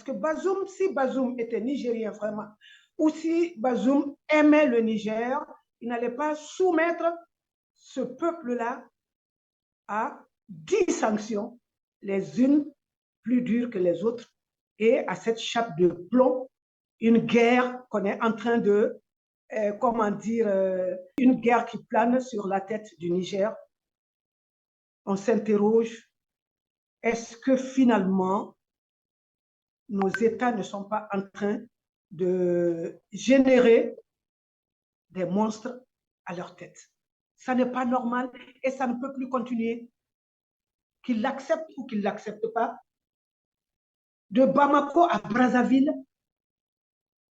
que Bazoum, si Bazoum était nigérien vraiment, ou si Bazoum aimait le Niger, il n'allait pas soumettre ce peuple-là à 10 sanctions, les unes plus dures que les autres, et à cette chape de plomb, une guerre qu'on est en train de, une guerre qui plane sur la tête du Niger. On s'interroge, est-ce que finalement, nos États ne sont pas en train de générer des monstres à leur tête? Ça n'est pas normal et ça ne peut plus continuer. Qu'ils l'acceptent ou qu'ils ne l'acceptent pas, de Bamako à Brazzaville,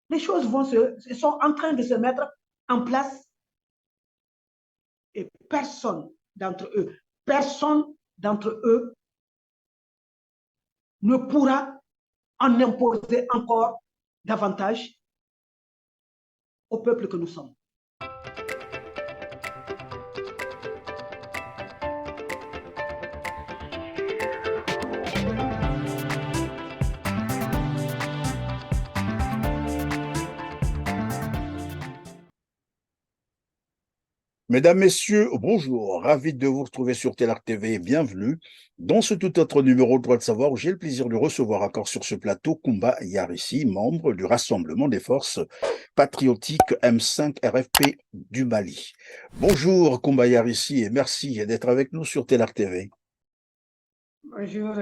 les choses sont en train de se mettre en place et personne d'entre eux ne pourra en imposer encore davantage au peuple que nous sommes. Mesdames, Messieurs, bonjour. Ravi de vous retrouver sur Télarc TV et bienvenue dans ce tout autre numéro de Droit de savoir où j'ai le plaisir de recevoir encore sur ce plateau Koumba Yarissi, membre du Rassemblement des forces patriotiques M5 RFP du Mali. Bonjour Koumba Yarissi et merci d'être avec nous sur Télarc TV. Bonjour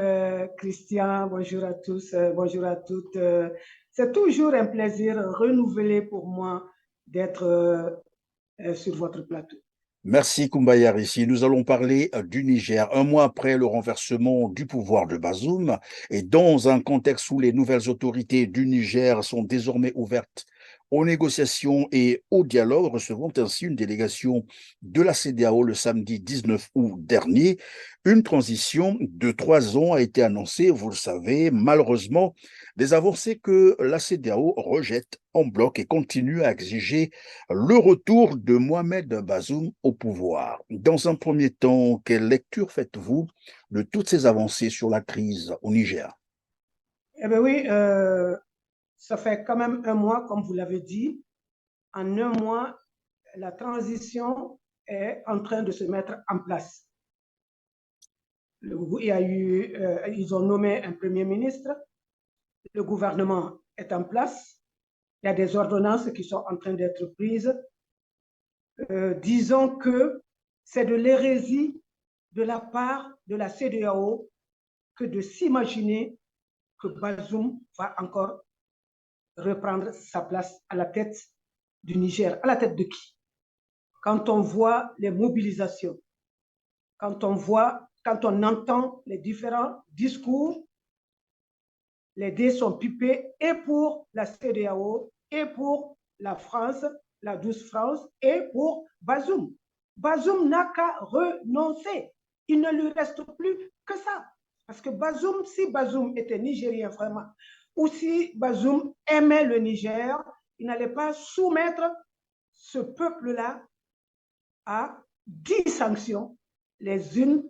Christian, bonjour à tous, bonjour à toutes. C'est toujours un plaisir renouvelé pour moi d'être sur votre plateau. Merci Koumba Yarissi. Nous allons parler du Niger. Un mois après le renversement du pouvoir de Bazoum et dans un contexte où les nouvelles autorités du Niger sont désormais ouvertes aux négociations et au dialogue, recevant ainsi une délégation de la CEDEAO le samedi 19 août dernier. Une transition de 3 ans a été annoncée, vous le savez, malheureusement, des avancées que la CEDEAO rejette en bloc et continue à exiger le retour de Mohamed Bazoum au pouvoir. Dans un premier temps, quelle lecture faites-vous de toutes ces avancées sur la crise au Niger? Eh bien oui, ça fait quand même un mois, comme vous l'avez dit. En un mois, la transition est en train de se mettre en place. Ils ont nommé un premier ministre, le gouvernement est en place, il y a des ordonnances qui sont en train d'être prises. Disons que c'est de l'hérésie de la part de la CEDEAO que de s'imaginer que Bazoum va encore reprendre sa place à la tête du Niger. À la tête de qui? Quand on voit les mobilisations, quand on entend les différents discours, les dés sont pipés et pour la CEDEAO, et pour la France, la douce France, et pour Bazoum. Bazoum n'a qu'à renoncer. Il ne lui reste plus que ça. Parce que Bazoum, si Bazoum était nigérien vraiment, ou si Bazoum aimait le Niger, il n'allait pas soumettre ce peuple-là à 10 sanctions, les unes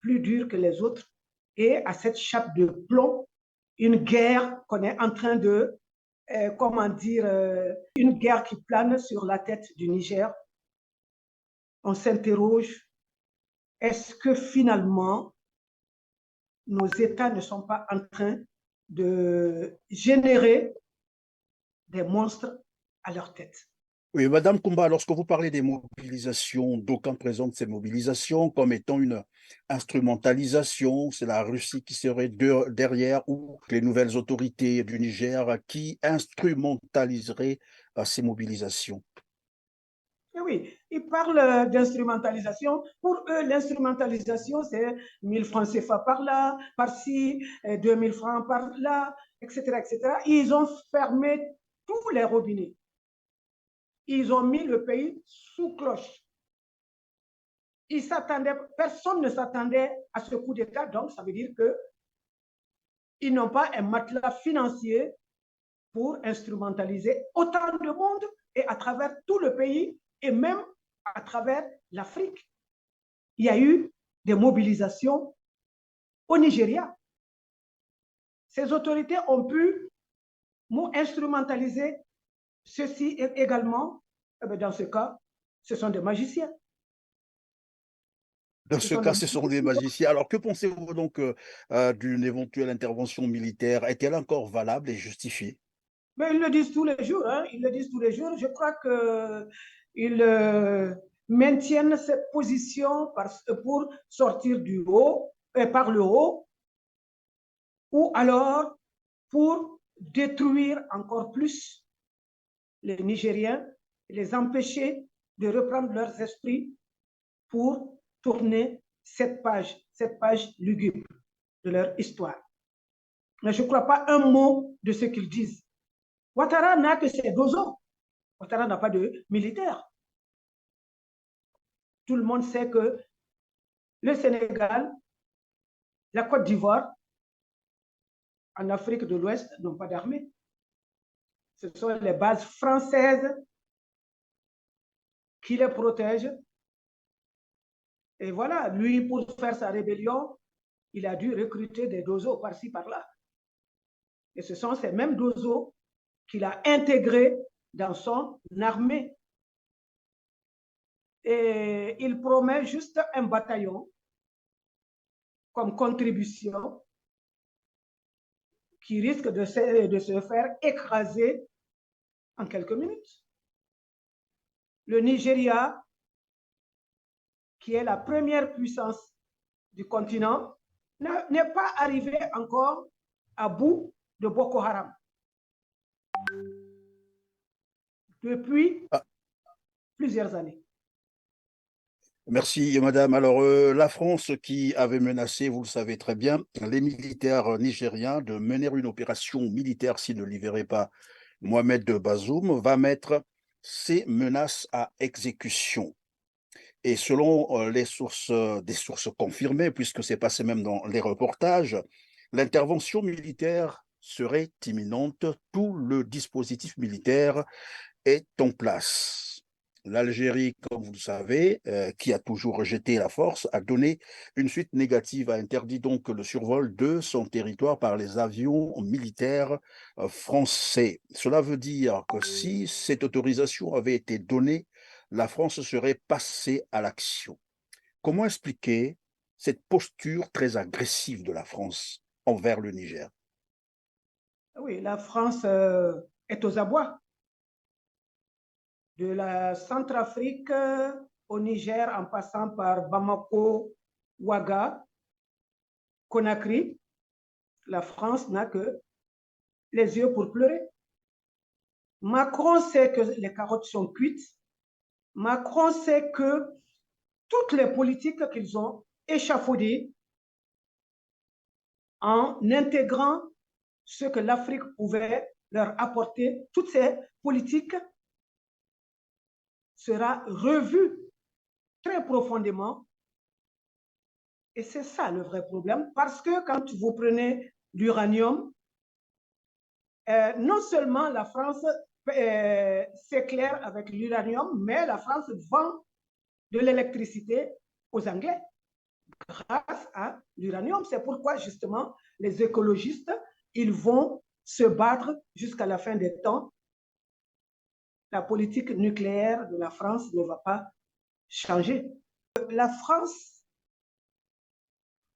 plus dures que les autres, et à cette chape de plomb, une guerre qu'on est en train de, une guerre qui plane sur la tête du Niger. On s'interroge, est-ce que finalement, nos États ne sont pas en train de générer des monstres à leur tête? Oui, Madame Koumba, lorsque vous parlez des mobilisations, d'aucuns présentent ces mobilisations comme étant une instrumentalisation. C'est la Russie qui serait derrière ou les nouvelles autorités du Niger qui instrumentaliseraient ces mobilisations. Et oui, ils parlent d'instrumentalisation. Pour eux, l'instrumentalisation, c'est 1000 francs CFA par là, par-ci, 2000 francs par là, etc., etc. Ils ont fermé tous les robinets. Ils ont mis le pays sous cloche. Personne ne s'attendait à ce coup d'État, donc ça veut dire qu'ils n'ont pas un matelas financier pour instrumentaliser autant de monde et à travers tout le pays et même à travers l'Afrique. Il y a eu des mobilisations au Nigeria. ces autorités ont pu instrumentaliser ceci également. Dans ce cas, ce sont des magiciens. Dans ce cas, ce sont des magiciens. Alors, que pensez-vous donc d'une éventuelle intervention militaire? Est-elle encore valable et justifiée? Mais ils le disent tous les jours, hein. Ils le disent tous les jours. Je crois qu'ils maintiennent cette position pour sortir du haut, par le haut, ou alors pour détruire encore plus les Nigériens, les empêcher de reprendre leurs esprits pour tourner cette page lugubre de leur histoire. Mais je ne crois pas un mot de ce qu'ils disent. Ouattara n'a que ses dozos. Ouattara n'a pas de militaires. Tout le monde sait que le Sénégal, la Côte d'Ivoire, en Afrique de l'Ouest, n'ont pas d'armée. Ce sont les bases françaises qui les protègent. Et voilà, lui, pour faire sa rébellion, il a dû recruter des dozos par-ci, par-là. Et ce sont ces mêmes dozos qu'il a intégrés dans son armée. Et il promet juste un bataillon comme contribution qui risque de se faire écraser en quelques minutes. Le Nigeria, qui est la première puissance du continent, n'est pas arrivé encore à bout de Boko Haram. Depuis plusieurs années. Merci, madame. Alors, la France qui avait menacé, vous le savez très bien, les militaires nigériens de mener une opération militaire s'ils ne libéraient pas Mohamed Bazoum, va mettre ces menaces à exécution. Et selon des sources confirmées, puisque c'est passé même dans les reportages, l'intervention militaire serait imminente. Tout le dispositif militaire est en place. L'Algérie, comme vous le savez, qui a toujours rejeté la force, a donné une suite négative, a interdit donc le survol de son territoire par les avions militaires français. Cela veut dire que si cette autorisation avait été donnée, la France serait passée à l'action. Comment expliquer cette posture très agressive de la France envers le Niger? Oui, la France est aux abois. De la Centrafrique au Niger, en passant par Bamako, Ouaga, Conakry, la France n'a que les yeux pour pleurer. Macron sait que les carottes sont cuites. Macron sait que toutes les politiques qu'ils ont échafaudées en intégrant ce que l'Afrique pouvait leur apporter, toutes ces politiques sera revue très profondément. Et c'est ça le vrai problème, parce que quand vous prenez l'uranium, non seulement la France s'éclaire avec l'uranium, mais la France vend de l'électricité aux Anglais grâce à l'uranium. C'est pourquoi justement les écologistes, ils vont se battre jusqu'à la fin des temps. La politique nucléaire de la France ne va pas changer. La France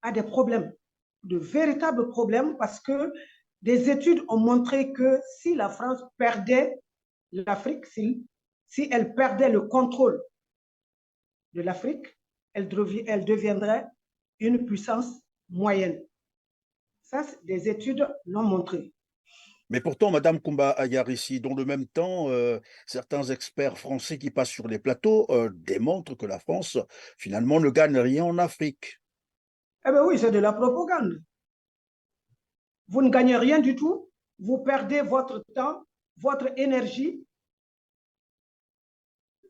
a des problèmes, de véritables problèmes, parce que des études ont montré que si la France perdait l'Afrique, si elle perdait le contrôle de l'Afrique, elle deviendrait une puissance moyenne. Ça, des études l'ont montré. Mais pourtant, Madame Koumba Ayarissi, dans le même temps, certains experts français qui passent sur les plateaux démontrent que la France, finalement, ne gagne rien en Afrique. Eh bien oui, c'est de la propagande. Vous ne gagnez rien du tout, vous perdez votre temps, votre énergie.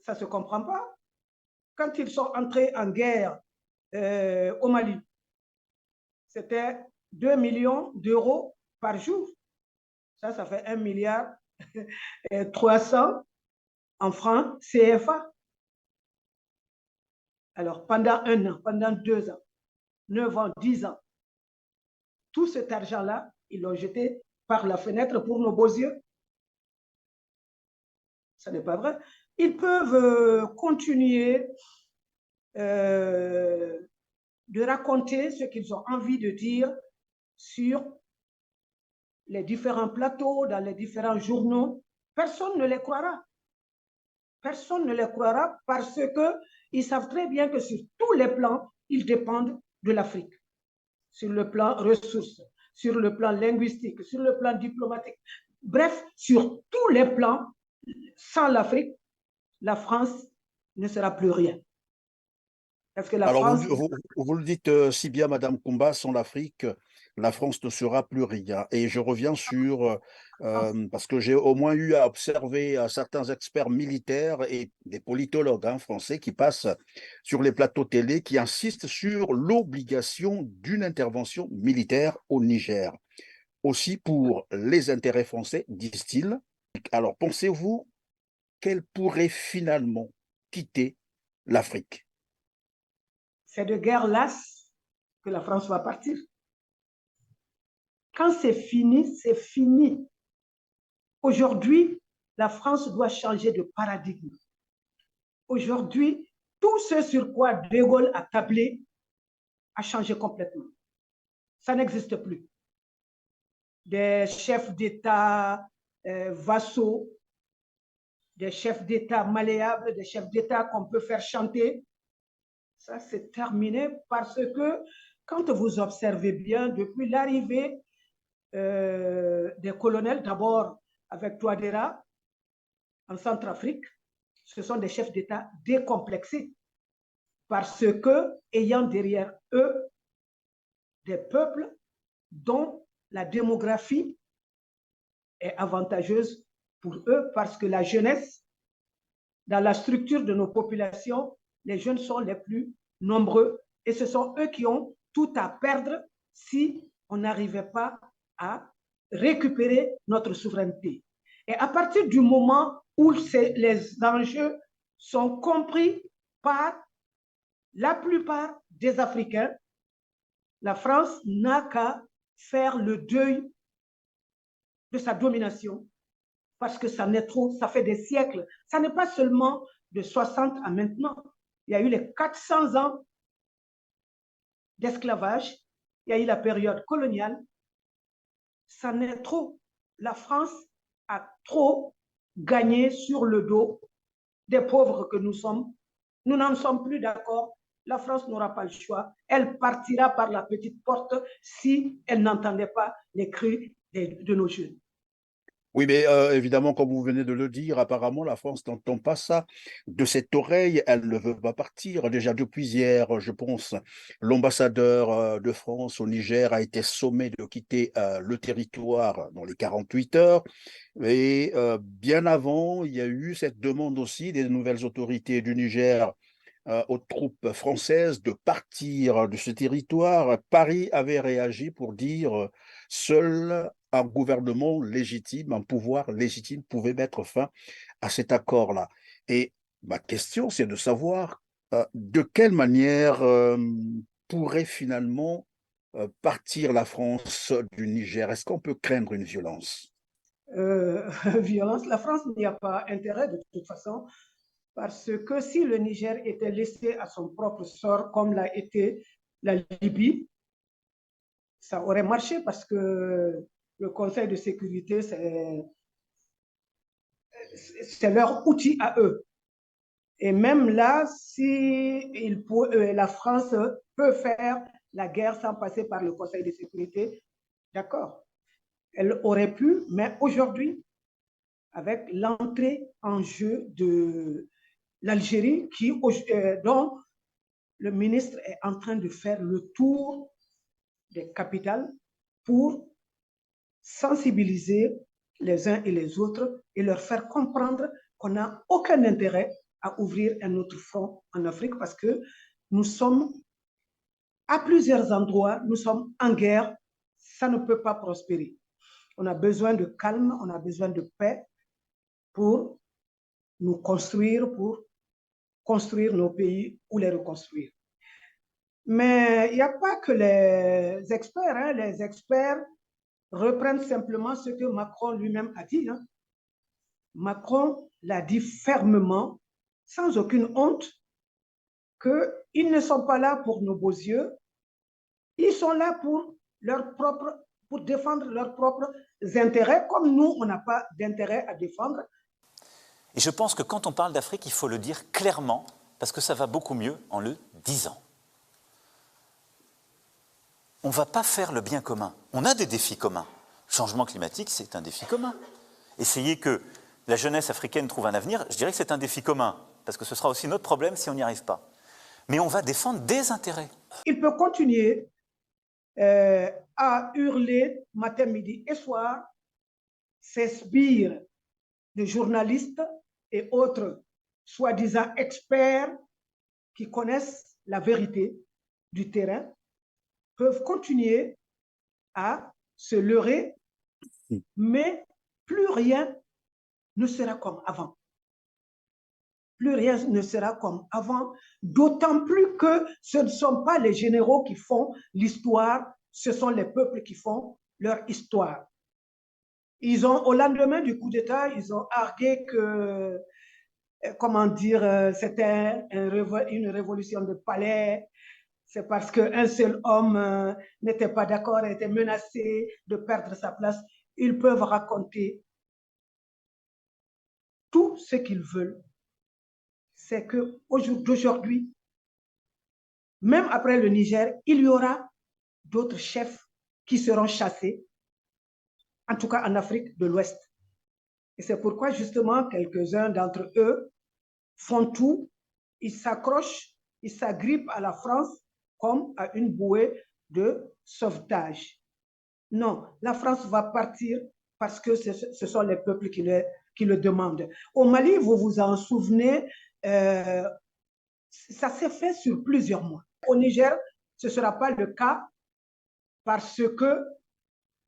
Ça ne se comprend pas. Quand ils sont entrés en guerre au Mali, c'était 2 millions d'euros par jour. Ça fait 1 milliard 300 en francs CFA. Alors, pendant 1 an, pendant 2 ans, 9 ans, 10 ans, tout cet argent-là Ils l'ont jeté par la fenêtre pour nos beaux yeux. Ce n'est pas vrai. Ils peuvent continuer de raconter ce qu'ils ont envie de dire sur les différents plateaux, dans les différents journaux. Personne ne les croira. Personne ne les croira parce qu'ils savent très bien que sur tous les plans, ils dépendent de l'Afrique. Sur le plan ressources, sur le plan linguistique, sur le plan diplomatique. Bref, sur tous les plans, sans l'Afrique, la France ne sera plus rien. Parce que la Alors, France, vous le dites si bien, Madame Kumba, sans l'Afrique, la France ne sera plus rien. Et je reviens sur, parce que j'ai au moins eu à observer certains experts militaires et des politologues français qui passent sur les plateaux télé, qui insistent sur l'obligation d'une intervention militaire au Niger. Aussi pour les intérêts français, disent-ils. Alors, pensez-vous qu'elle pourrait finalement quitter l'Afrique? c'est de guerre lasse que la France va partir. Quand c'est fini, c'est fini. Aujourd'hui, la France doit changer de paradigme. Aujourd'hui, tout ce sur quoi De Gaulle a tablé a changé complètement. Ça n'existe plus. Des chefs d'État vassaux, des chefs d'État malléables, des chefs d'État qu'on peut faire chanter, ça c'est terminé parce que quand vous observez bien, depuis l'arrivée des colonels, d'abord avec Touadéra en Centrafrique, ce sont des chefs d'État décomplexés parce que, ayant derrière eux des peuples dont la démographie est avantageuse pour eux parce que la jeunesse, dans la structure de nos populations, les jeunes sont les plus nombreux et ce sont eux qui ont tout à perdre si on n'arrivait pas à récupérer notre souveraineté. Et à partir du moment où les enjeux sont compris par la plupart des Africains, la France n'a qu'à faire le deuil de sa domination parce que ça n'est trop, ça fait des siècles. Ça n'est pas seulement de 60 à maintenant. Il y a eu les 400 ans d'esclavage, il y a eu la période coloniale. Ça n'est trop. La France a trop gagné sur le dos des pauvres que nous sommes. Nous n'en sommes plus d'accord. La France n'aura pas le choix. Elle partira par la petite porte si elle n'entendait pas les cris de nos jeunes. Oui, mais évidemment, comme vous venez de le dire, apparemment, la France n'entend pas ça de cette oreille. Elle ne veut pas partir. Déjà depuis hier, je pense, l'ambassadeur de France au Niger a été sommé de quitter le territoire dans les 48 heures. Et bien avant, il y a eu cette demande aussi des nouvelles autorités du Niger aux troupes françaises de partir de ce territoire. Paris avait réagi pour dire seul un gouvernement légitime, un pouvoir légitime pouvait mettre fin à cet accord-là. Et ma question, c'est de savoir de quelle manière pourrait finalement partir la France du Niger. Est-ce qu'on peut craindre une violence? Violence, la France n'y a pas intérêt de toute façon, parce que si le Niger était laissé à son propre sort, comme l'a été la Libye, ça aurait marché parce que le Conseil de sécurité, c'est leur outil à eux. Et même là, si la France peut faire la guerre sans passer par le Conseil de sécurité, d'accord, elle aurait pu, mais aujourd'hui, avec l'entrée en jeu de l'Algérie, dont le ministre est en train de faire le tour des capitales pour sensibiliser les uns et les autres et leur faire comprendre qu'on n'a aucun intérêt à ouvrir un autre front en Afrique parce que nous sommes à plusieurs endroits, nous sommes en guerre, ça ne peut pas prospérer. On a besoin de calme, on a besoin de paix pour nous construire, pour construire nos pays ou les reconstruire. Mais il n'y a pas que les experts. Les experts reprendre simplement ce que Macron lui-même a dit. Hein. Macron l'a dit fermement, sans aucune honte, qu'ils ne sont pas là pour nos beaux yeux, ils sont là pour défendre leurs propres intérêts, comme nous, on n'a pas d'intérêt à défendre. Et je pense que quand on parle d'Afrique, il faut le dire clairement, parce que ça va beaucoup mieux en le disant. On ne va pas faire le bien commun. On a des défis communs. Le changement climatique, c'est un défi commun. Essayer que la jeunesse africaine trouve un avenir, je dirais que c'est un défi commun, parce que ce sera aussi notre problème si on n'y arrive pas. Mais on va défendre des intérêts. Il peut continuer à hurler matin, midi et soir, ces sbires de journalistes et autres soi-disant experts qui connaissent la vérité du terrain peuvent continuer à se leurrer, mais plus rien ne sera comme avant. Plus rien ne sera comme avant, d'autant plus que ce ne sont pas les généraux qui font l'histoire, ce sont les peuples qui font leur histoire. Ils ont, au lendemain du coup d'État, ils ont argué que, comment dire, c'était une révolution de palais, c'est parce qu'un seul homme n'était pas d'accord, était menacé de perdre sa place. Ils peuvent raconter tout ce qu'ils veulent. C'est qu'aujourd'hui, même après le Niger, il y aura d'autres chefs qui seront chassés, en tout cas en Afrique de l'Ouest. Et c'est pourquoi justement quelques-uns d'entre eux font tout, ils s'accrochent, ils s'agrippent à la France comme à une bouée de sauvetage. Non, la France va partir parce que ce sont les peuples qui le demandent. Au Mali, vous vous en souvenez, ça s'est fait sur plusieurs mois. Au Niger, ce ne sera pas le cas parce que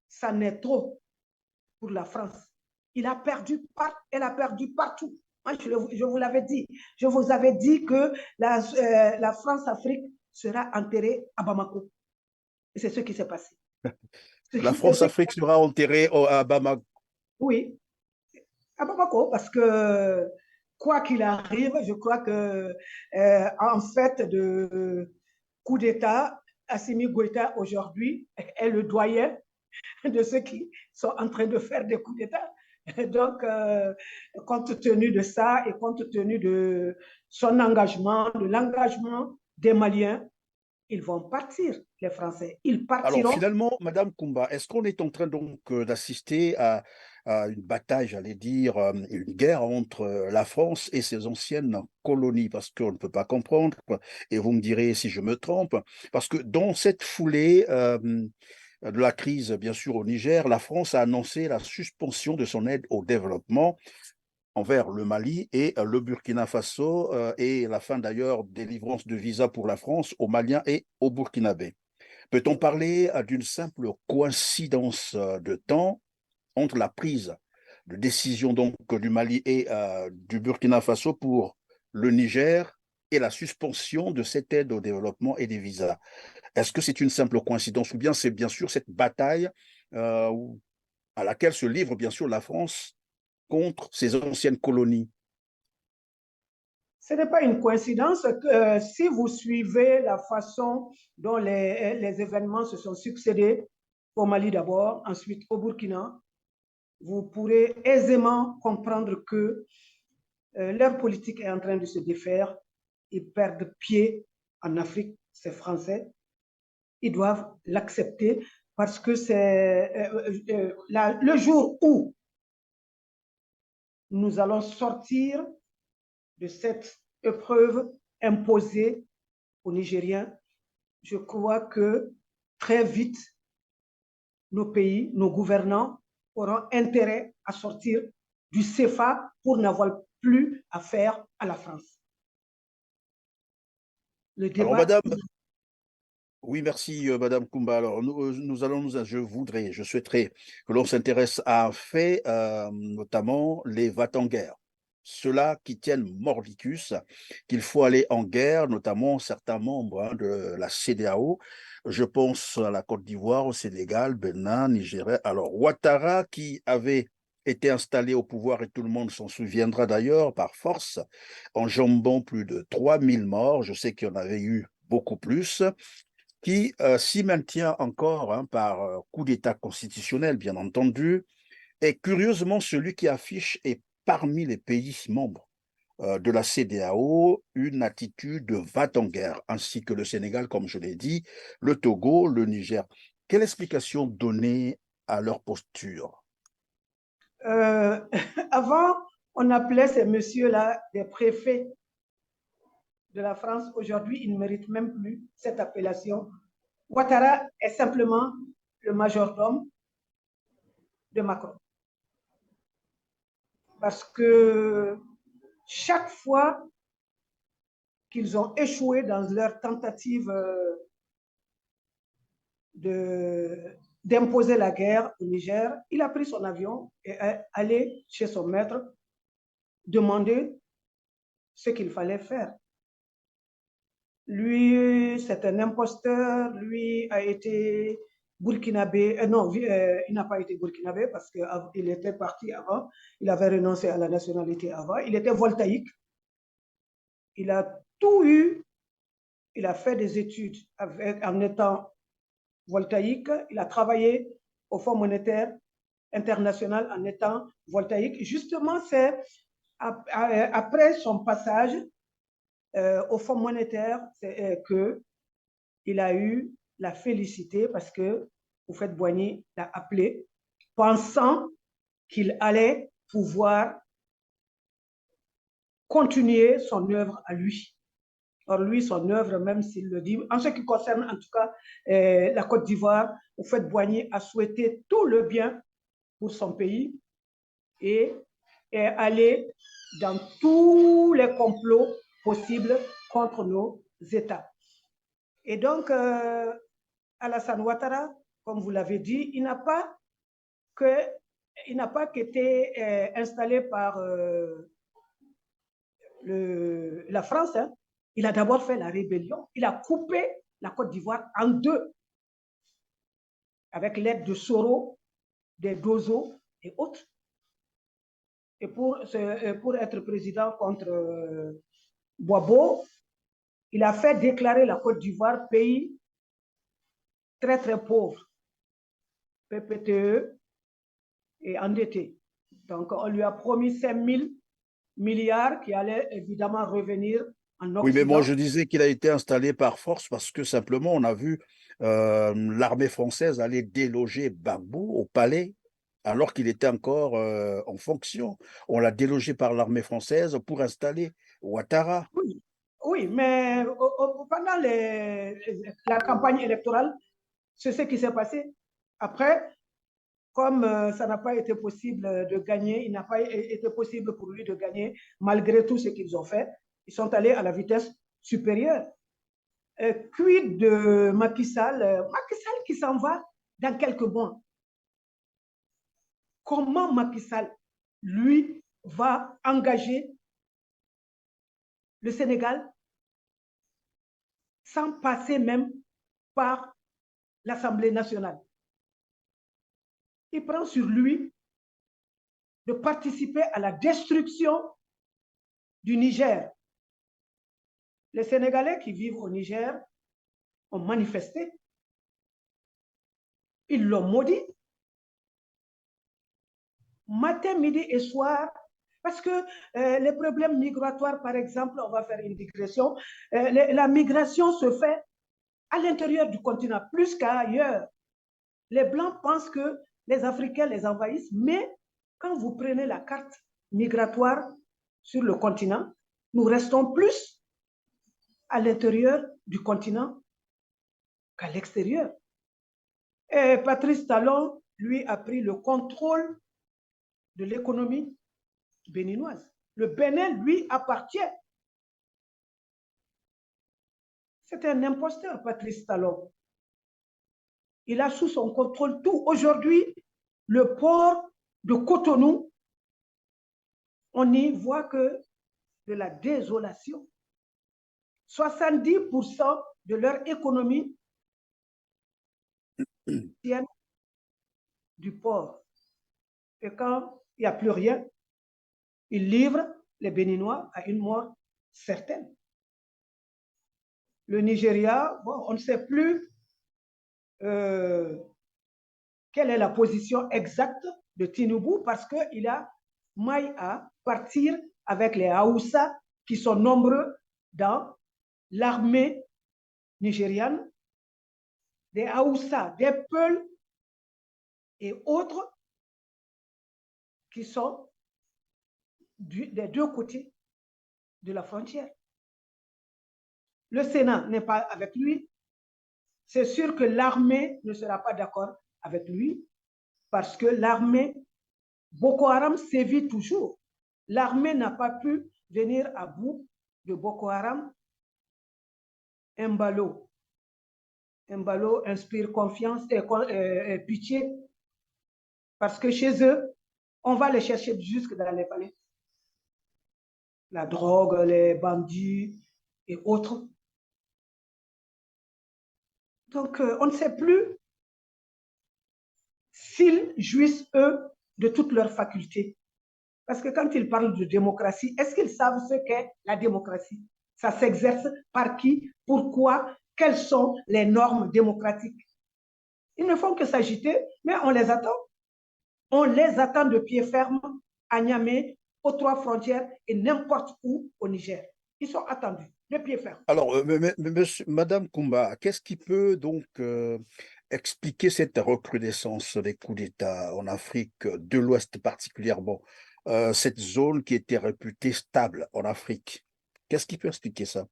ça n'est trop pour la France. Elle a perdu partout. Moi, je vous l'avais dit. Je vous avais dit que la France-Afrique sera enterrée à Bamako. Et c'est ce qui s'est passé. La France-Afrique sera enterrée à Bamako. Oui, à Bamako, parce que quoi qu'il arrive, je crois que en fait de coup d'État, Assimi Goïta aujourd'hui est le doyen de ceux qui sont en train de faire des coups d'État. Donc, compte tenu de ça et compte tenu de son engagement, de l'engagement des Maliens, ils vont partir, les Français. Ils partiront. Alors finalement, Madame Koumba, est-ce qu'on est en train donc d'assister à une bataille, j'allais dire, une guerre entre la France et ses anciennes colonies? Parce qu'on ne peut pas comprendre, quoi. Et vous me direz si je me trompe, parce que dans cette foulée de la crise, bien sûr, au Niger, la France a annoncé la suspension de son aide au développement envers le Mali et le Burkina Faso et la fin d'ailleurs des livrances de visas pour la France aux Maliens et aux Burkinabés. Peut-on parler d'une simple coïncidence de temps entre la prise de décision donc du Mali et du Burkina Faso pour le Niger et la suspension de cette aide au développement et des visas? Est-ce que c'est une simple coïncidence ou bien c'est bien sûr cette bataille euh, à laquelle se livre bien sûr la France contre ses anciennes colonies? Ce n'est pas une coïncidence que si vous suivez la façon dont les événements se sont succédés, au Mali d'abord, ensuite au Burkina, vous pourrez aisément comprendre que leur politique est en train de se défaire. Ils perdent pied en Afrique, c'est français. Ils doivent l'accepter parce que c'est le jour où nous allons sortir de cette épreuve imposée aux Nigériens, je crois que très vite, nos pays, nos gouvernants auront intérêt à sortir du CFA pour n'avoir plus affaire à la France. Le Alors, débat. Madame, oui, merci, Madame Koumba. Alors, je souhaiterais que l'on s'intéresse à un fait, notamment les va-t-en-guerre. Ceux-là qui tiennent mordicus, qu'il faut aller en guerre, notamment certains membres de la CEDEAO, Je pense à la Côte d'Ivoire, au Sénégal, Bénin, Nigeria. Alors, Ouattara, qui avait été installé au pouvoir, et tout le monde s'en souviendra d'ailleurs, par force, enjambant plus de 3000 morts, je sais qu'il y en avait eu beaucoup plus, qui s'y maintient encore hein, par coup d'État constitutionnel, bien entendu, est curieusement celui qui affiche, et parmi les pays membres de la CEDEAO, une attitude de va-t-en-guerre, ainsi que le Sénégal, comme je l'ai dit, le Togo, le Niger. Quelle explication donner à leur posture? Euh, Avant, on appelait ces messieurs-là des préfets de la France. Aujourd'hui, ils ne méritent même plus cette appellation. Ouattara est simplement le majordome de Macron. Parce que chaque fois qu'ils ont échoué dans leur tentative d'imposer la guerre au Niger, il a pris son avion et est allé chez son maître demander ce qu'il fallait faire. Lui, c'est un imposteur, lui a été burkinabé, non, il n'a pas été burkinabé parce qu'il était parti avant, il avait renoncé à la nationalité avant, il était voltaïque, il a tout eu, il a fait des études en étant voltaïque, il a travaillé au Fonds monétaire international en étant voltaïque. Justement, c'est après son passage au Fonds monétaire qu'il a eu la félicité parce que Houphouët-Boigny l'a appelé pensant qu'il allait pouvoir continuer son œuvre à lui. Or, lui, son œuvre, même s'il le dit, en ce qui concerne en tout cas la Côte d'Ivoire, Houphouët-Boigny a souhaité tout le bien pour son pays et est allé dans tous les complots possibles contre nos États. Et donc, Alassane Ouattara, comme vous l'avez dit, il n'a pas qu'été installé par la France. Hein. Il a d'abord fait la rébellion. Il a coupé la Côte d'Ivoire en deux avec l'aide de Soro, des Dozo et autres. Et pour être président contre Boabo, il a fait déclarer la Côte d'Ivoire pays très très pauvre, PPTE et endetté. Donc on lui a promis 5 000 milliards qui allaient évidemment revenir en Occident. Oui, mais moi je disais qu'il a été installé par force parce que simplement on a vu l'armée française aller déloger Gbagbo au palais alors qu'il était encore en fonction. On l'a délogé par l'armée française pour installer Ouattara. Oui, oui, mais pendant la campagne électorale, c'est ce qui s'est passé. Après, comme ça n'a pas été possible de gagner, il n'a pas été possible pour lui de gagner malgré tout ce qu'ils ont fait, ils sont allés à la vitesse supérieure. Quid de Macky Sall? Macky Sall qui s'en va dans quelques mois. Comment Macky Sall, lui, va engager le Sénégal sans passer même par l'Assemblée nationale? Il prend sur lui de participer à la destruction du Niger. Les Sénégalais qui vivent au Niger ont manifesté. Ils l'ont maudit. Matin, midi et soir, parce que les problèmes migratoires, par exemple, on va faire une digression, la migration se fait à l'intérieur du continent, plus qu'ailleurs. Les Blancs pensent que les Africains les envahissent, mais quand vous prenez la carte migratoire sur le continent, nous restons plus à l'intérieur du continent qu'à l'extérieur. Et Patrice Talon, lui, a pris le contrôle de l'économie béninoise. Le Bénin, lui, appartient. C'est un imposteur, Patrice Talon. Il a sous son contrôle tout. Aujourd'hui, le port de Cotonou, on n'y voit que de la désolation. 70% de leur économie tiennent du port. Et quand il n'y a plus rien, ils livrent les Béninois à une mort certaine. Le Nigeria, bon, on ne sait plus quelle est la position exacte de Tinubu parce qu'il a maille à partir avec les Haoussa qui sont nombreux dans l'armée nigériane, des Haoussa, des Peuls et autres qui sont des deux côtés de la frontière. Le Sénat n'est pas avec lui. C'est sûr que l'armée ne sera pas d'accord avec lui parce que l'armée, Boko Haram sévit toujours. L'armée n'a pas pu venir à bout de Boko Haram. Mbalo inspire confiance et pitié parce que chez eux, on va les chercher jusque dans les palais. La drogue, les bandits et autres. Donc, on ne sait plus s'ils jouissent, eux, de toutes leurs facultés. Parce que quand ils parlent de démocratie, est-ce qu'ils savent ce qu'est la démocratie? Ça s'exerce par qui? Pourquoi? Quelles sont les normes démocratiques? Ils ne font que s'agiter, mais on les attend. On les attend de pied ferme à Niamey, aux trois frontières et n'importe où au Niger. Ils sont attendus de pied ferme. Alors, Madame Koumba, qu'est-ce qui peut donc expliquer cette recrudescence des coups d'État en Afrique de l'Ouest particulièrement, cette zone qui était réputée stable en Afrique? Qu'est-ce qui peut expliquer ça?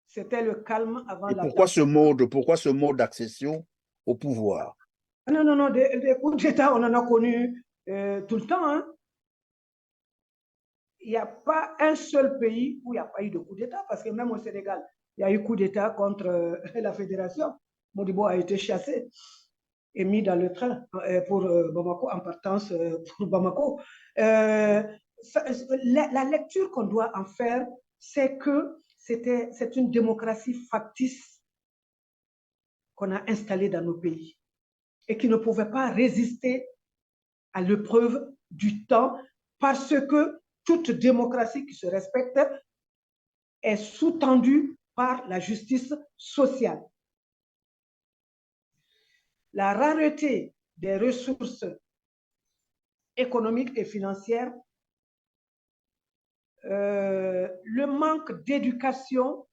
C'était le calme avant Et la pourquoi tempête. ce mode d'accession au pouvoir? Non, des coups d'État, on en a connu tout le temps. Hein. Il n'y a pas un seul pays où il n'y a pas eu de coup d'État, parce que même au Sénégal, il y a eu coup d'État contre la fédération. Modibo a été chassé et mis dans le train pour Bamako, en partance pour Bamako. La lecture qu'on doit en faire, c'est que c'est une démocratie factice qu'on a installée dans nos pays et qui ne pouvait pas résister à l'épreuve du temps parce que toute démocratie qui se respecte est sous-tendue par la justice sociale. La rareté des ressources économiques et financières, le manque d'éducation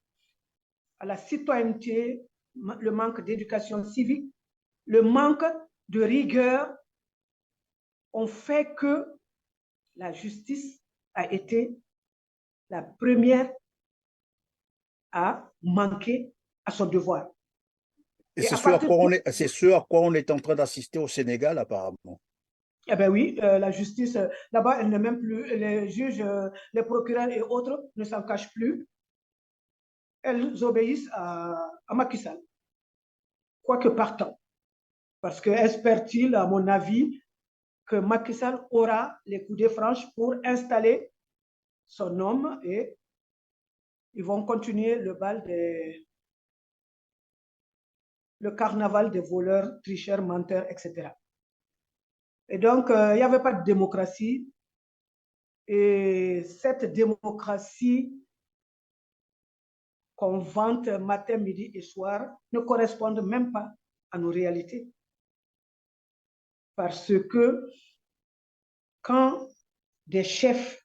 à la citoyenneté, le manque d'éducation civique, le manque de rigueur ont fait que la justice a été la première à manquer à son devoir. Et c'est ce à quoi on est en train d'assister au Sénégal, apparemment. Eh bien oui, la justice, là-bas, elle n'est même plus, les juges, les procureurs et autres ne s'en cachent plus. Elles obéissent à Macky Sall, quoique partant. Parce que espère-t-il, à mon avis, que Macky Sall aura les coups de franche pour installer son homme et ils vont continuer le carnaval des voleurs, tricheurs, menteurs, etc. Et donc, il n'y avait pas de démocratie. Et cette démocratie qu'on vante matin, midi et soir ne correspond même pas à nos réalités. Parce que quand des chefs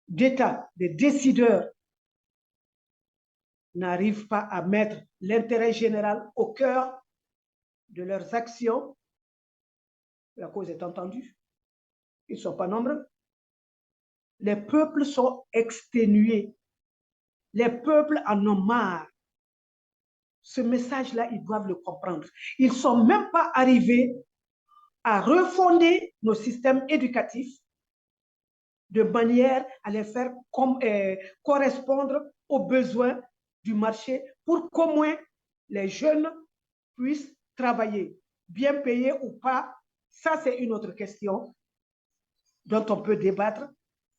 d'État, des décideurs n'arrivent pas à mettre l'intérêt général au cœur de leurs actions, la cause est entendue. Ils ne sont pas nombreux. Les peuples sont exténués. Les peuples en ont marre. Ce message-là, ils doivent le comprendre. Ils ne sont même pas arrivés à refonder nos systèmes éducatifs de manière à les faire correspondre aux besoins du marché pour qu'au moins les jeunes puissent travailler, bien payés ou pas. Ça, c'est une autre question dont on peut débattre.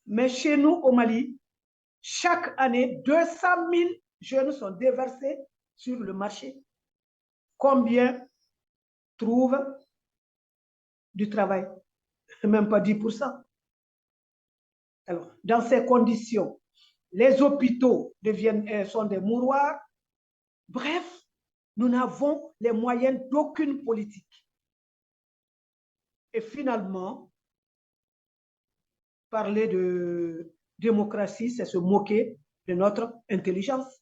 Mais chez nous, au Mali, chaque année, 200 000 jeunes sont déversés sur le marché. Combien trouvent du travail, même pas 10%. Alors, dans ces conditions, les hôpitaux sont des mouroirs. Bref, nous n'avons les moyens d'aucune politique. Et finalement, parler de démocratie, c'est se moquer de notre intelligence.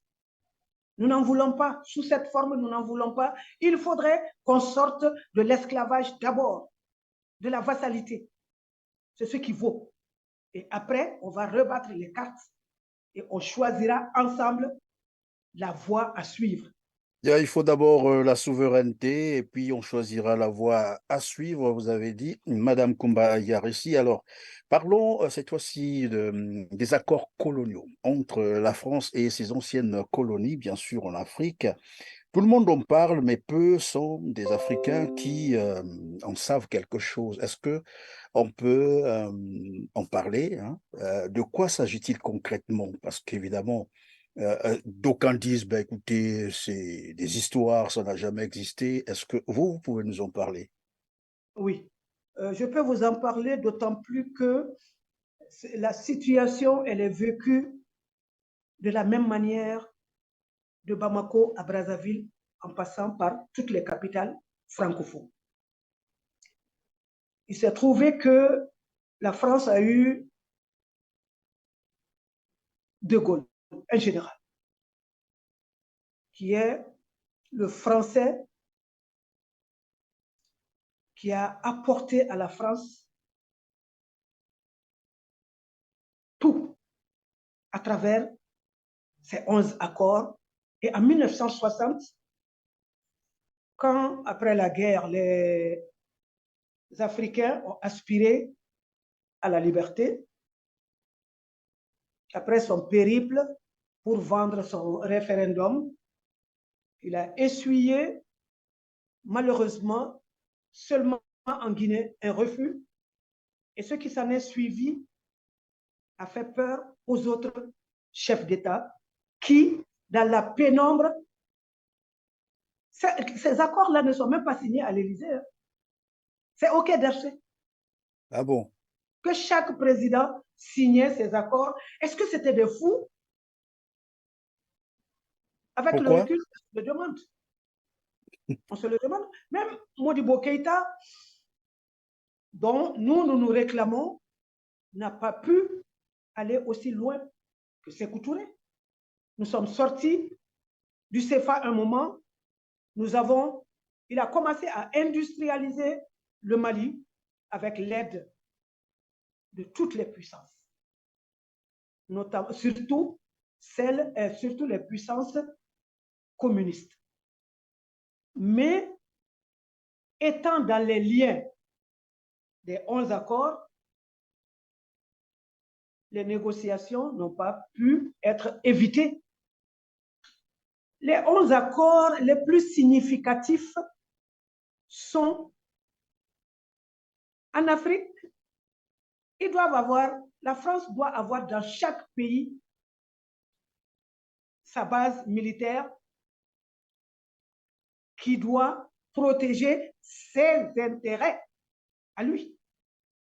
Nous n'en voulons pas. Sous cette forme, nous n'en voulons pas. Il faudrait qu'on sorte de l'esclavage d'abord, de la vassalité. C'est ce qui vaut. Et après, on va rebattre les cartes et on choisira ensemble la voie à suivre. Il faut d'abord la souveraineté et puis on choisira la voie à suivre, vous avez dit, Madame Koumba Yarissi. Alors, parlons cette fois-ci des accords coloniaux entre la France et ses anciennes colonies, bien sûr en Afrique. Tout le monde en parle, mais peu sont des Africains qui en savent quelque chose. Est-ce que on peut en parler, hein? De quoi s'agit-il concrètement? Parce qu'évidemment, d'aucuns disent, ben, écoutez, c'est des histoires, ça n'a jamais existé. Est-ce que vous pouvez nous en parler? Oui, je peux vous en parler, d'autant plus que la situation, elle est vécue de la même manière de Bamako à Brazzaville, en passant par toutes les capitales francophones. Il s'est trouvé que la France a eu De Gaulle, un général, qui est le Français qui a apporté à la France tout à travers ces 11 accords. Et en 1960, quand, après la guerre, les Africains ont aspiré à la liberté, après son périple pour vendre son référendum, il a essuyé, malheureusement, seulement en Guinée, un refus. Et ce qui s'en est suivi a fait peur aux autres chefs d'État qui, dans la pénombre, ces accords-là ne sont même pas signés à l'Élysée. C'est au Quai d'Orsay. Ah bon? Que chaque président signait ces accords. Est-ce que c'était des fous? Avec le Pourquoi? recul, on se le demande. On se le demande. Même Modibo Keïta, dont nous réclamons, n'a pas pu aller aussi loin que Sékou Touré. Nous sommes sortis du CFA un moment. Il a commencé à industrialiser le Mali avec l'aide de toutes les puissances, notamment, surtout les puissances communistes. Mais étant dans les liens des 11 accords, les négociations n'ont pas pu être évitées. Les 11 accords les plus significatifs sont en Afrique. La France doit avoir dans chaque pays sa base militaire qui doit protéger ses intérêts à lui.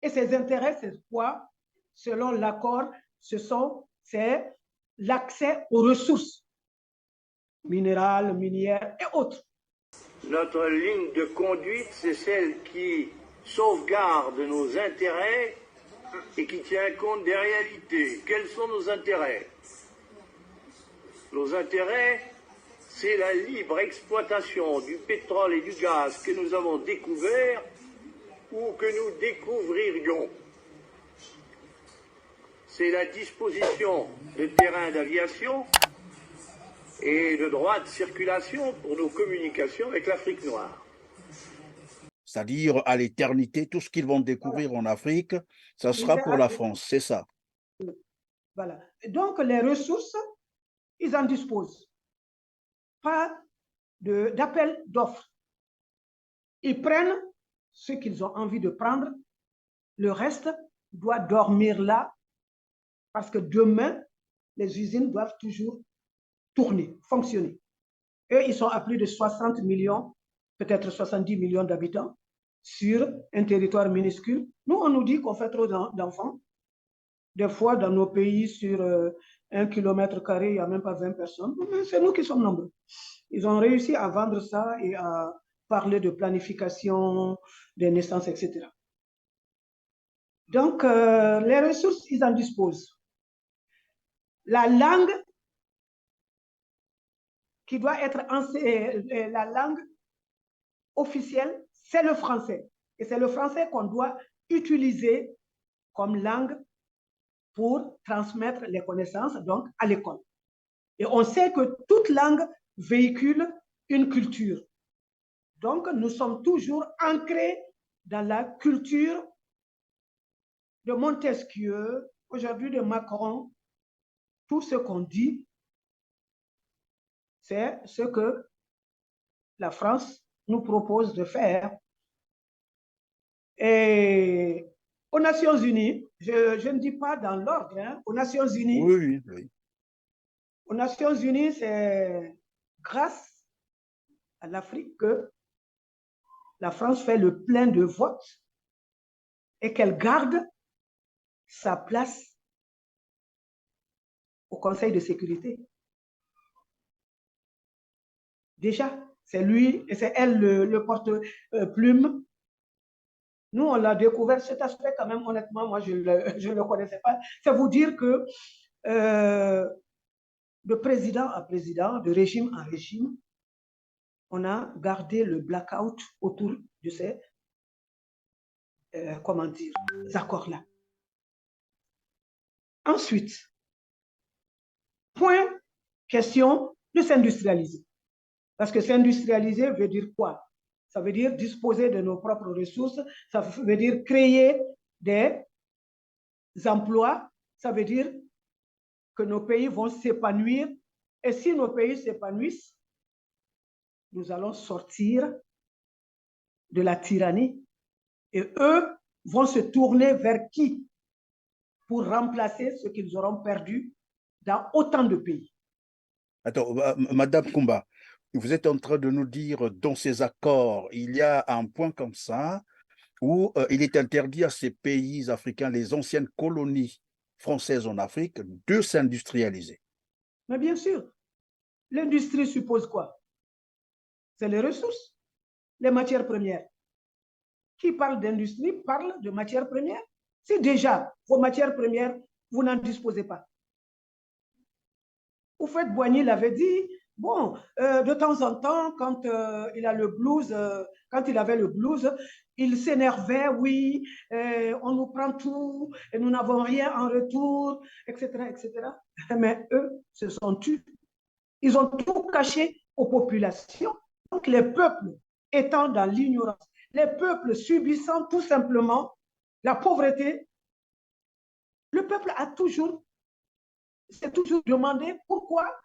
Et ses intérêts, c'est quoi? Selon l'accord, c'est l'accès aux ressources minérales, minières et autres. Notre ligne de conduite, c'est celle qui sauvegarde nos intérêts et qui tient compte des réalités. Quels sont nos intérêts? Nos intérêts, c'est la libre exploitation du pétrole et du gaz que nous avons découvert ou que nous découvririons. C'est la disposition de terrains d'aviation et de droits de circulation pour nos communications avec l'Afrique noire. C'est-à-dire à l'éternité, tout ce qu'ils vont découvrir en Afrique, ça sera pour la France, c'est ça. Voilà. Donc les ressources, ils en disposent. Pas d'appel d'offres. Ils prennent ce qu'ils ont envie de prendre. Le reste doit dormir là parce que demain, les usines doivent toujours tourner, fonctionner. Eux, ils sont à plus de 60 millions peut-être 70 millions d'habitants, sur un territoire minuscule. Nous, on nous dit qu'on fait trop d'enfants. Des fois, dans nos pays, sur 1 km², il n'y a même pas 20 personnes. C'est nous qui sommes nombreux. Ils ont réussi à vendre ça et à parler de planification des naissances, etc. Donc, les ressources, ils en disposent. La langue qui doit être la langue officielle, c'est le français. Et c'est le français qu'on doit utiliser comme langue pour transmettre les connaissances, donc à l'école. Et on sait que toute langue véhicule une culture. Donc, nous sommes toujours ancrés dans la culture de Montesquieu, aujourd'hui de Macron. Tout ce qu'on dit, c'est ce que la France nous propose de faire. Et aux Nations Unies, je ne dis pas dans l'ordre, hein, aux Nations Unies, Oui. Aux Nations Unies, c'est grâce à l'Afrique que la France fait le plein de votes et qu'elle garde sa place au Conseil de sécurité. Déjà, c'est lui et c'est elle le porte-plume. Nous, on l'a découvert, cet aspect quand même, honnêtement, moi, je ne le connaissais pas. C'est vous dire que de président à président, de régime à régime, on a gardé le blackout autour de ces accords-là. Ensuite, point, question de s'industrialiser. Parce que s'industrialiser veut dire quoi? Ça veut dire disposer de nos propres ressources, ça veut dire créer des emplois, ça veut dire que nos pays vont s'épanouir. Et si nos pays s'épanouissent, nous allons sortir de la tyrannie. Et eux vont se tourner vers qui pour remplacer ce qu'ils auront perdu dans autant de pays? Attends, Madame Kumba, vous êtes en train de nous dire, dans ces accords, il y a un point comme ça où il est interdit à ces pays africains, les anciennes colonies françaises en Afrique, de s'industrialiser. Mais bien sûr, l'industrie suppose quoi? C'est les ressources, les matières premières. Qui parle d'industrie parle de matières premières. Si déjà, vos matières premières, vous n'en disposez pas. Houphouët-Boigny l'avait dit, bon, de temps en temps, quand il a le blues, quand il avait le blues, il s'énervait, oui, on nous prend tout, et nous n'avons rien en retour, etc., etc. Mais eux se sont tus. Ils ont tout caché aux populations. Donc les peuples étant dans l'ignorance, les peuples subissant tout simplement la pauvreté, le peuple s'est toujours demandé pourquoi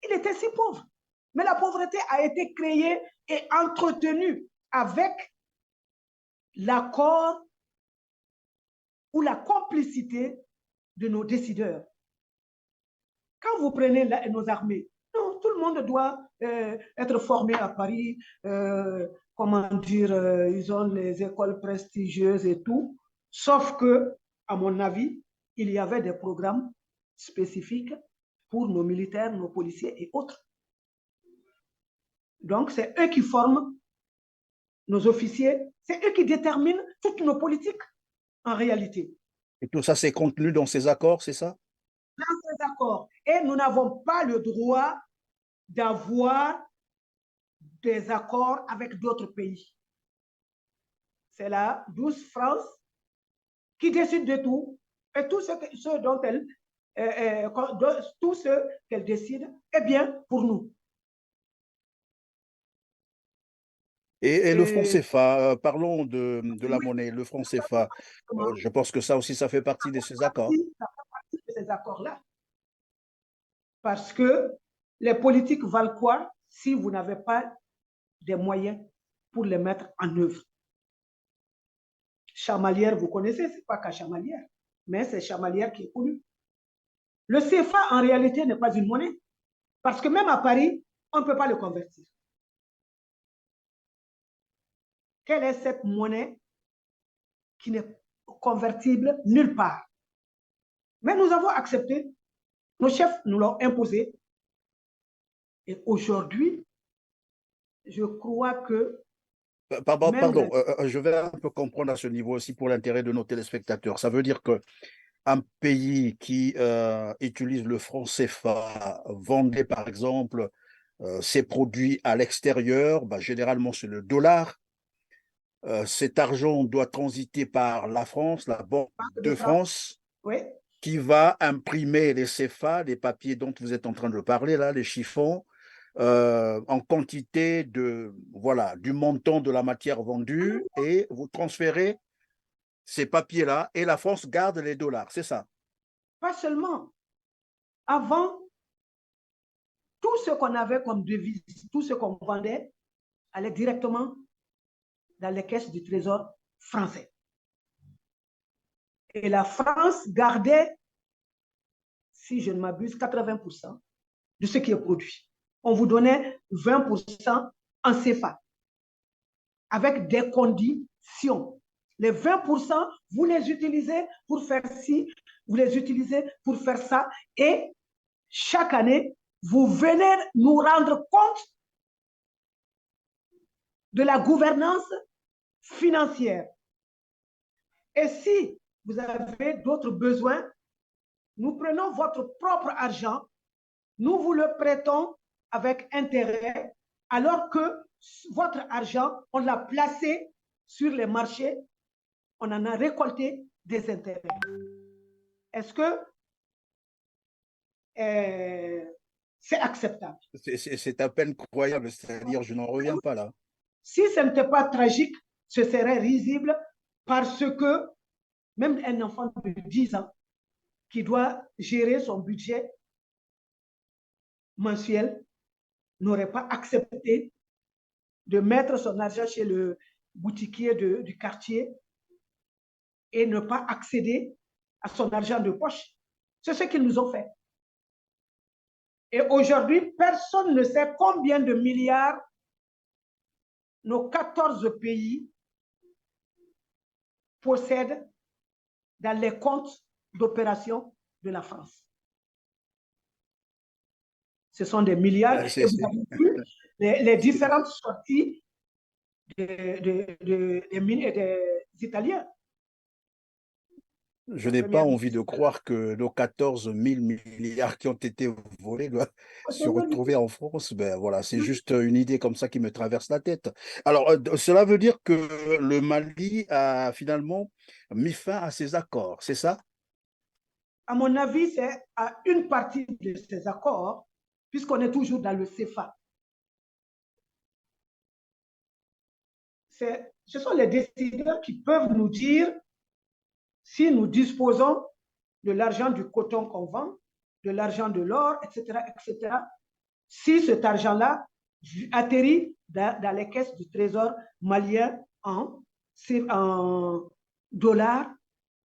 il était si pauvre. Mais la pauvreté a été créée et entretenue avec l'accord ou la complicité de nos décideurs. Quand vous prenez nos armées, non, tout le monde doit être formé à Paris, comment dire, ils ont les écoles prestigieuses et tout, sauf que, à mon avis, il y avait des programmes spécifiques pour nos militaires, nos policiers et autres. Donc, c'est eux qui forment nos officiers, c'est eux qui déterminent toutes nos politiques, en réalité. Et tout ça, c'est contenu dans ces accords, c'est ça? Dans ces accords. Et nous n'avons pas le droit d'avoir des accords avec d'autres pays. C'est la douce France qui décide de tout, et tout ce dont tout ce qu'elle décide est bien pour nous. Et le franc CFA, parlons de la monnaie, le franc CFA, je pense que ça aussi, ça fait partie de ces accords. Ça fait partie de ces accords-là. Parce que les politiques valent quoi si vous n'avez pas des moyens pour les mettre en œuvre? Chamalières, vous connaissez, ce n'est pas qu'à Chamalières, mais c'est Chamalières qui est connu. Le CFA, en réalité, n'est pas une monnaie. Parce que même à Paris, on ne peut pas le convertir. quelle est cette monnaie qui n'est convertible nulle part. Mais nous avons accepté, nos chefs nous l'ont imposé. Et aujourd'hui, je crois que Pardon, je vais un peu comprendre à ce niveau aussi pour l'intérêt de nos téléspectateurs. Ça veut dire qu'un pays qui utilise le franc CFA vendait par exemple ses produits à l'extérieur, bah, généralement c'est le dollar. Cet argent doit transiter par la France, la Banque de France, oui, qui va imprimer les CFA, les papiers dont vous êtes en train de parler, là, les chiffons, en quantité de, voilà, du montant de la matière vendue, et vous transférez ces papiers-là et la France garde les dollars, c'est ça? pas seulement. Avant, tout ce qu'on avait comme devise, tout ce qu'on vendait, allait directement dans les caisses du Trésor français. Et la France gardait, si je ne m'abuse, 80% de ce qui est produit. On vous donnait 20% en CFA, avec des conditions. Les 20%, vous les utilisez pour faire ci, vous les utilisez pour faire ça, et chaque année, vous venez nous rendre compte de la gouvernance financière. Et si vous avez d'autres besoins, nous prenons votre propre argent, nous vous le prêtons avec intérêt, alors que votre argent, on l'a placé sur les marchés, on en a récolté des intérêts. Est-ce que c'est acceptable? C'est à peine croyable, c'est-à-dire je n'en reviens pas là. Si ce n'était pas tragique, ce serait risible parce que même un enfant de 10 ans qui doit gérer son budget mensuel n'aurait pas accepté de mettre son argent chez le boutiquier du quartier et ne pas accéder à son argent de poche. C'est ce qu'ils nous ont fait. Et aujourd'hui, personne ne sait combien de milliards nos 14 pays possèdent dans les comptes d'opération de la France. Ce sont des milliards. Et vous avez vu les différentes sorties des Italiens. Je n'ai pas envie de croire que nos 14 000 milliards qui ont été volés doivent se retrouver en France. Ben voilà, c'est juste une idée comme ça qui me traverse la tête. Alors, cela veut dire que le Mali a finalement mis fin à ces accords, c'est ça? À mon avis, c'est à une partie de ces accords, puisqu'on est toujours dans le CFA. Ce sont les décideurs qui peuvent nous dire si nous disposons de l'argent du coton qu'on vend, de l'argent de l'or, etc., etc., si cet argent-là atterrit dans les caisses du trésor malien en dollars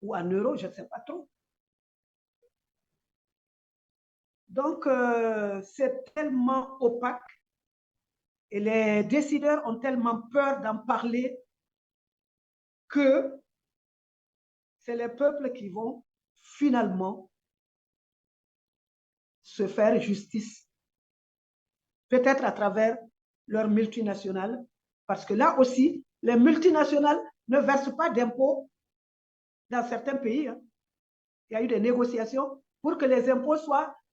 ou en euros, je ne sais pas trop. Donc, c'est tellement opaque et les décideurs ont tellement peur d'en parler que c'est les peuples qui vont finalement se faire justice. Peut-être à travers leurs multinationales, parce que là aussi, les multinationales ne versent pas d'impôts dans certains pays. Hein. Il y a eu des négociations pour que les impôts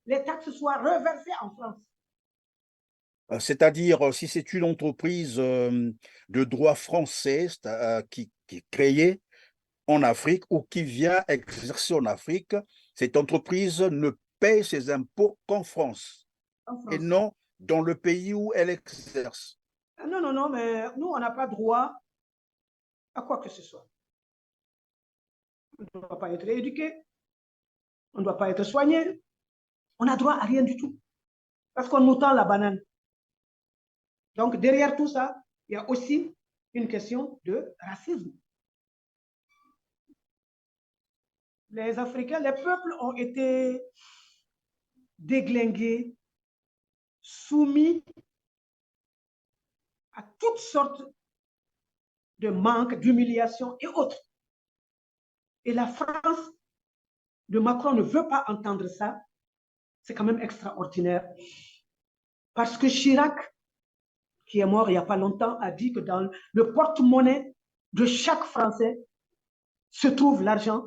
les taxes soient reversées en France. C'est-à-dire, si c'est une entreprise de droit français qui est créée en Afrique ou qui vient exercer en Afrique, cette entreprise ne paie ses impôts qu'en France et non dans le pays où elle exerce. Non, non, non, mais nous, on n'a pas droit à quoi que ce soit. On ne doit pas être éduqué, on ne doit pas être soigné, on n'a droit à rien du tout, parce qu'on nous tend la banane. Donc, derrière tout ça, il y a aussi une question de racisme. Les Africains, les peuples ont été déglingués, soumis à toutes sortes de manque, d'humiliation et autres. Et la France de Macron ne veut pas entendre ça. C'est quand même extraordinaire. Parce que Chirac, qui est mort il n'y a pas longtemps, a dit que dans le porte-monnaie de chaque Français se trouve l'argent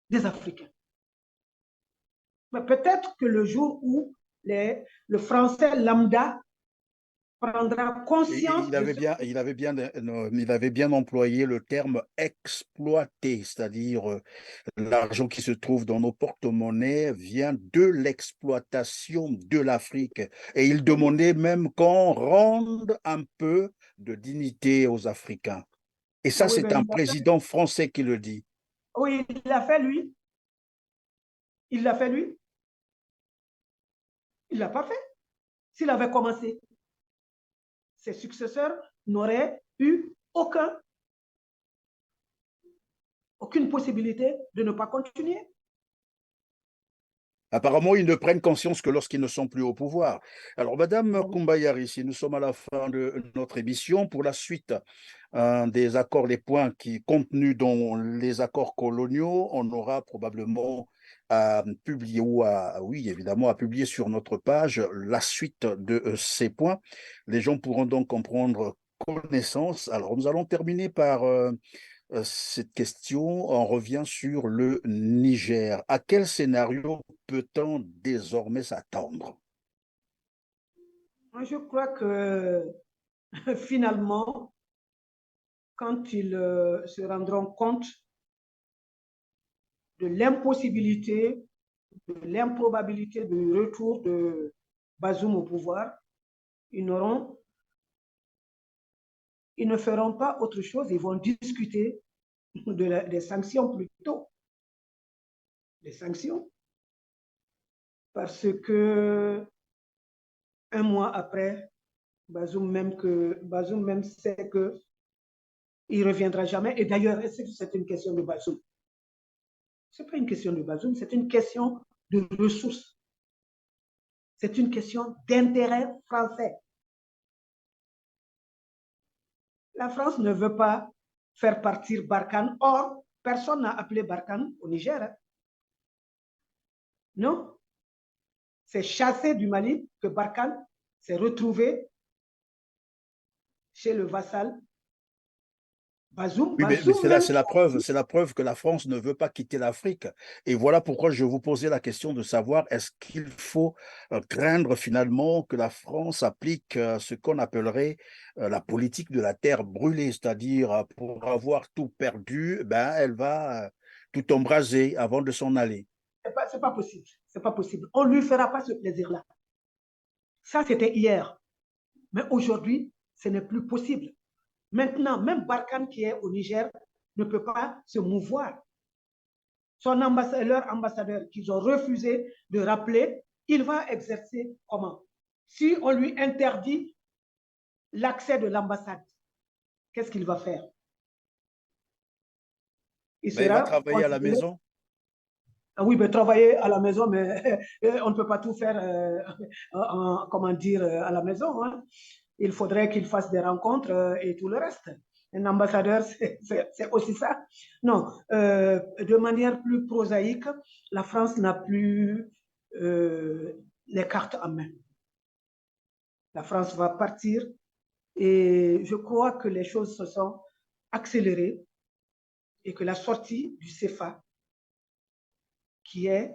des Africains. Mais peut-être que le jour où le Français lambda prendra conscience Il avait bien, il avait bien employé le terme exploiter, c'est-à-dire l'argent qui se trouve dans nos porte-monnaies vient de l'exploitation de l'Afrique. Et il Oui, demandait même qu'on rende un peu de dignité aux Africains. Et ça, oui, c'est ben, un président français qui le dit. oui, il l'a fait lui. Il l'a fait lui. Il ne l'a pas fait. S'il avait commencé, ses successeurs n'auraient eu aucune possibilité de ne pas continuer. Apparemment, ils ne prennent conscience que lorsqu'ils ne sont plus au pouvoir. Alors, Madame Koumbayari, si nous sommes à la fin de notre émission, pour la suite des accords, les points qui contenus dans les accords coloniaux, on aura probablement à publier oui, évidemment, à publier sur notre page la suite de ces points. Les gens pourront donc en prendre connaissance. Alors, nous allons terminer par cette question, on revient sur le Niger. À quel scénario peut-on désormais s'attendre? Moi, je crois que finalement, quand ils se rendront compte de l'impossibilité, de l'improbabilité du retour de Bazoum au pouvoir, ils ne feront pas autre chose, ils vont discuter des sanctions plutôt. Des sanctions. Parce que un mois après, Bazoum même sait que il ne reviendra jamais. Et d'ailleurs, c'est une question de Bazoum. Ce n'est pas une question de Bazoum, c'est une question de ressources. C'est une question d'intérêt français. La France ne veut pas faire partir Barkhane. Or, personne n'a appelé Barkhane au Niger. Non, c'est chassé du Mali que Barkhane s'est retrouvé chez le vassal Bazoum. Oui, mais Bazoum même. c'est la preuve que la France ne veut pas quitter l'Afrique. Et voilà pourquoi je vous posais la question de savoir est-ce qu'il faut craindre finalement que la France applique ce qu'on appellerait la politique de la terre brûlée, c'est-à-dire pour avoir tout perdu, ben, elle va tout embraser avant de s'en aller. C'est pas possible. C'est pas possible. On ne lui fera pas ce plaisir-là. Ça, c'était hier. Mais aujourd'hui, ce n'est plus possible. Maintenant, même Barkhane qui est au Niger ne peut pas se mouvoir. Leur ambassadeur qu'ils ont refusé de rappeler, il va exercer comment? Si on lui interdit l'accès de l'ambassade, qu'est-ce qu'il va faire? Il Ben, il va sera travailler à la considéré. maison. Ah oui, mais travailler à la maison, mais on ne peut pas tout faire, comment dire, à la maison. Hein. Il faudrait qu'il fasse des rencontres et tout le reste. Un ambassadeur, c'est aussi ça. Non, de manière plus prosaïque, la France n'a plus les cartes en main. La France va partir et je crois que les choses se sont accélérées et que la sortie du CFA, qui est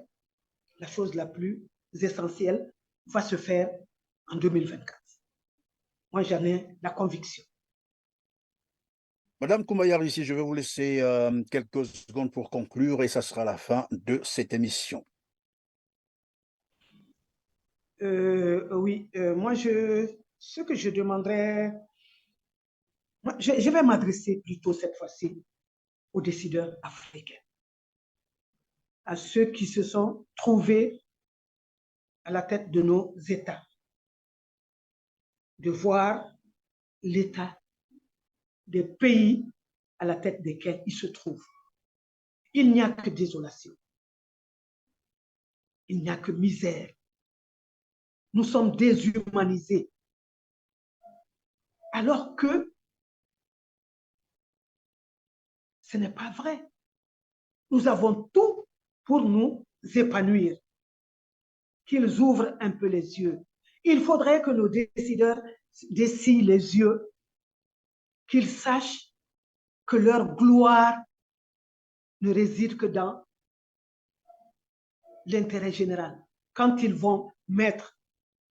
la chose la plus essentielle, va se faire en 2024. Moi, j'en ai la conviction. Madame Koumayar, ici, je vais vous laisser quelques secondes pour conclure et ça sera la fin de cette émission. Oui, moi, ce que je demanderais, je vais m'adresser plutôt cette fois-ci aux décideurs africains, à ceux qui se sont trouvés à la tête de nos États, de voir l'état des pays à la tête desquels ils se trouvent. Il n'y a que désolation. Il n'y a que misère. Nous sommes déshumanisés. Alors que Ce n'est pas vrai. Nous avons tout pour nous épanouir. Qu'ils ouvrent un peu les yeux. Il faudrait que nos décideurs dessillent les yeux, qu'ils sachent que leur gloire ne réside que dans l'intérêt général. Quand ils vont mettre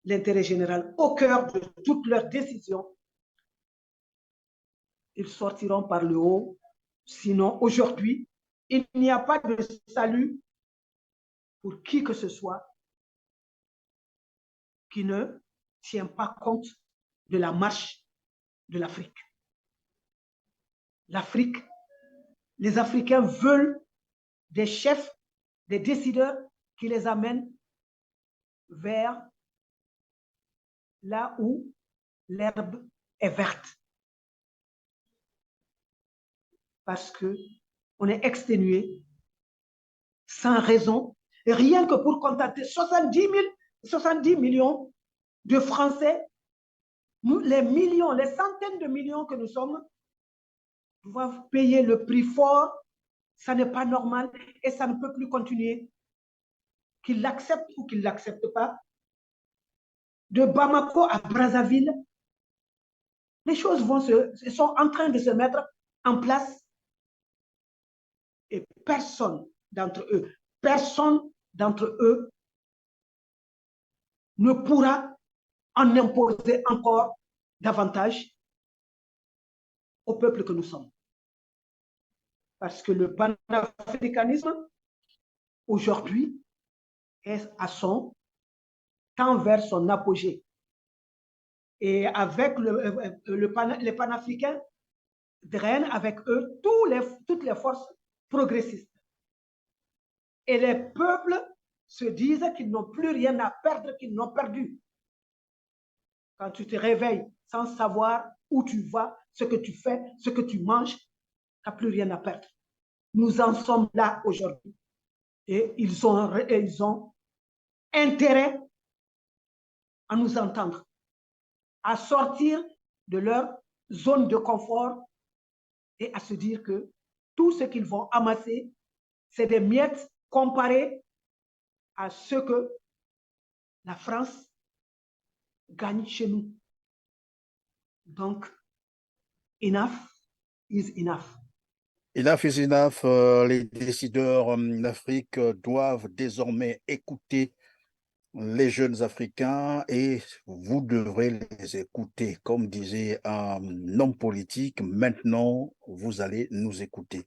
l'intérêt général au cœur de toutes leurs décisions, ils sortiront par le haut. Sinon, aujourd'hui, il n'y a pas de salut pour qui que ce soit qui ne tient pas compte de la marche de l'Afrique. L'Afrique, les Africains veulent des chefs, des décideurs qui les amènent vers là où l'herbe est verte. Parce qu'on est exténué, sans raison, rien que pour contacter 70 millions de Français, les millions, les centaines de millions que nous sommes, doivent payer le prix fort. Ça n'est pas normal et ça ne peut plus continuer. Qu'ils l'acceptent ou qu'ils ne l'acceptent pas. De Bamako à Brazzaville, les choses sont en train de se mettre en place et personne d'entre eux ne pourra en imposer encore davantage au peuple que nous sommes. Parce que le panafricanisme, aujourd'hui, est à son temps vers son apogée. Et avec les panafricains, drainent avec eux toutes les forces progressistes. Et les peuples se disent qu'ils n'ont plus rien à perdre, qu'ils n'ont perdu. Quand tu te réveilles sans savoir où tu vas, ce que tu fais, ce que tu manges, tu n'as plus rien à perdre. Nous en sommes là aujourd'hui. Et ils ont intérêt à nous entendre, à sortir de leur zone de confort et à se dire que tout ce qu'ils vont amasser, c'est des miettes comparé à ce que la France gagne chez nous. Donc, enough is enough. Enough is enough. Les décideurs d'Afrique doivent désormais écouter les jeunes Africains et vous devrez les écouter. Comme disait un homme politique, maintenant, vous allez nous écouter.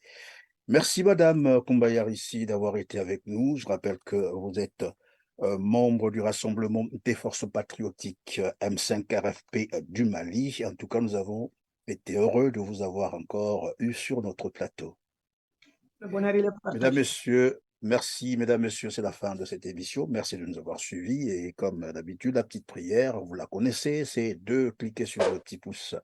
Merci, Madame Koumbayarissi, d'avoir été avec nous. Je rappelle que vous êtes membre du Rassemblement des forces patriotiques M5-RFP du Mali. En tout cas, nous avons été heureux de vous avoir encore eu sur notre plateau. Le bonheur est partagé. Mesdames, Messieurs, merci, Mesdames, Messieurs, c'est la fin de cette émission. Merci de nous avoir suivis. Et comme d'habitude, la petite prière, vous la connaissez, c'est de cliquer sur le petit pouce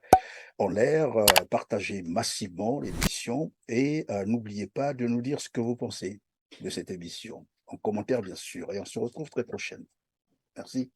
en l'air, partagez massivement l'émission et n'oubliez pas de nous dire ce que vous pensez de cette émission, en commentaire bien sûr. Et on se retrouve très prochainement. Merci.